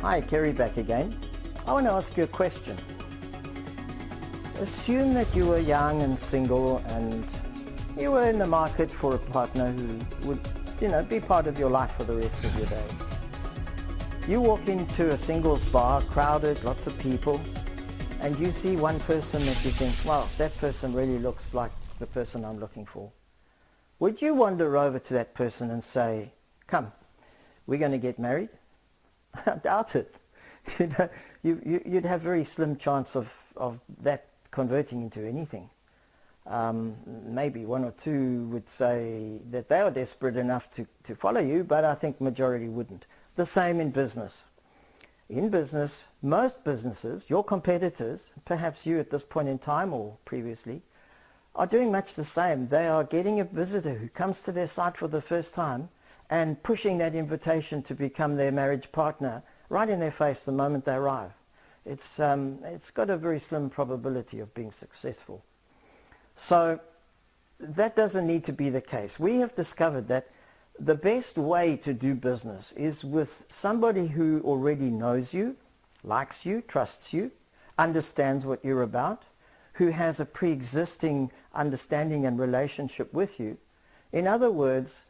Hi, Kerry back again. I want to ask you a question. Assume that you were young and single and you were in the market for a partner who would, be part of your life for the rest of your days. You walk into a singles bar, crowded, lots of people, and you see one person that you think, wow, that person really looks like the person I'm looking for. Would you wander over to that person and say, come, we're going to get married? I doubt it. You'd have very slim chance of that converting into anything. Maybe one or two would say that they are desperate enough to follow you, but I think majority wouldn't. The same in business. In business, most businesses, your competitors, perhaps you at this point in time or previously, are doing much the same. They are getting a visitor who comes to their site for the first time and pushing that invitation to become their marriage partner right in their face the moment they arrive. It's got a very slim probability of being successful. So that doesn't need to be the case. We have discovered that the best way to do business is with somebody who already knows you, likes you, trusts you, understands what you're about, who has a pre-existing understanding and relationship with you. In other words,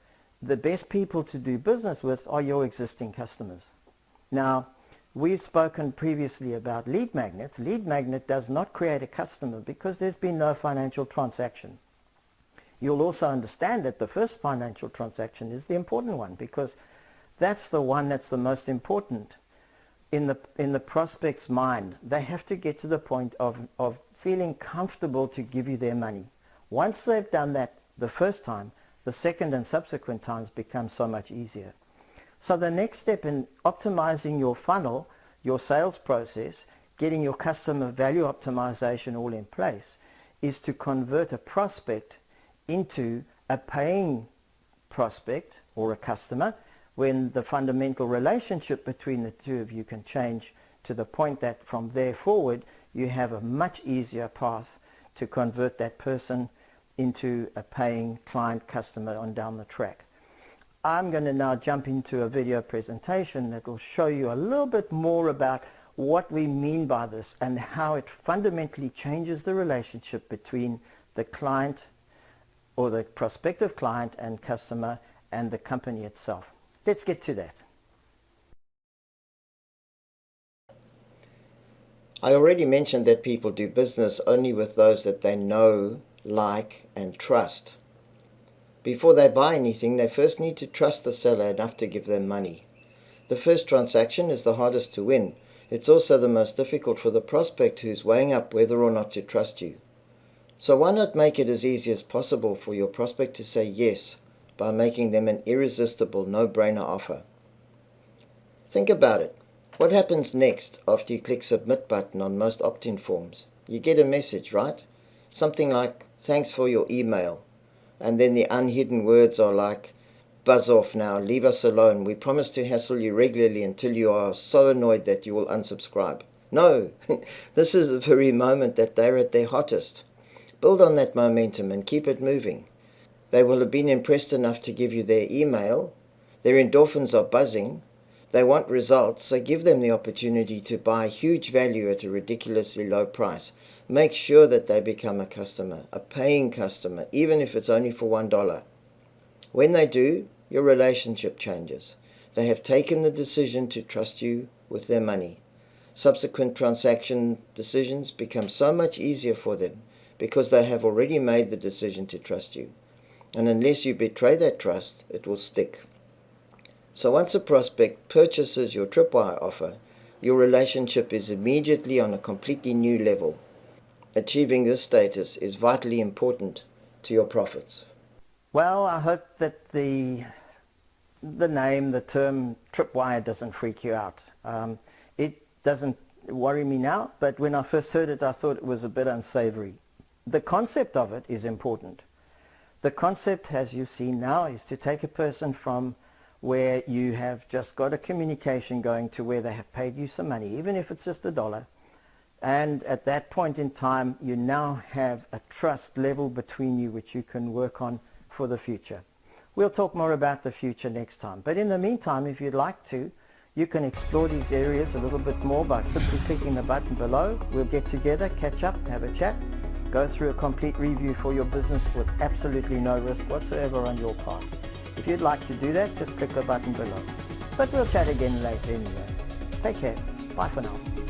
the best people to do business with are your existing customers. Now, we've spoken previously about lead magnets. Lead magnet does not create a customer because there's been no financial transaction. You'll also understand that the first financial transaction is the important one because that's the one that's the most important in the prospect's mind. They have to get to the point of feeling comfortable to give you their money. Once they've done that the first time, the second and subsequent times become so much easier. So the next step in optimizing your funnel, your sales process, getting your customer value optimization all in place, is to convert a prospect into a paying prospect or a customer when the fundamental relationship between the two of you can change to the point that from there forward you have a much easier path to convert that person into a paying client customer on down the track. I'm going to now jump into a video presentation that will show you a little bit more about what we mean by this and how it fundamentally changes the relationship between the client or the prospective client and customer and the company itself. Let's get to that. I already mentioned that people do business only with those that they know, like, and trust. Before they buy anything, they first need to trust the seller enough to give them money. The first transaction is the hardest to win. It's also the most difficult for the prospect who's weighing up whether or not to trust you. So why not make it as easy as possible for your prospect to say yes by making them an irresistible, no-brainer offer? Think about it. What happens next after you click Submit button on most opt-in forms? You get a message, right? Something like, thanks for your email. And then the unhidden words are like, buzz off now, leave us alone. We promise to hassle you regularly until you are so annoyed that you will unsubscribe. No, this is the very moment that they're at their hottest. Build on that momentum and keep it moving. They will have been impressed enough to give you their email. Their endorphins are buzzing. They want results, so give them the opportunity to buy huge value at a ridiculously low price. Make sure that they become a customer, a paying customer, even if it's only for $1. When they do, your relationship changes. They have taken the decision to trust you with their money. Subsequent transaction decisions become so much easier for them because they have already made the decision to trust you. And unless you betray that trust, it will stick. So once a prospect purchases your Tripwire offer, your relationship is immediately on a completely new level. Achieving this status is vitally important to your profits. Well, I hope that the name, the term Tripwire doesn't freak you out. It doesn't worry me now, but when I first heard it, I thought it was a bit unsavory. The concept of it is important. The concept, as you've seen now, is to take a person from where you have just got a communication going to where they have paid you some money, even if it's just $1. And at that point in time, you now have a trust level between you which you can work on for the future. We'll talk more about the future next time. But in the meantime, if you'd like to, You can explore these areas a little bit more by simply clicking the button below. We'll get together, catch up, have a chat, go through a complete review for your business with absolutely no risk whatsoever on your part. If you'd like to do that, just click the button below. But we'll chat again later anyway. Take care. Bye for now.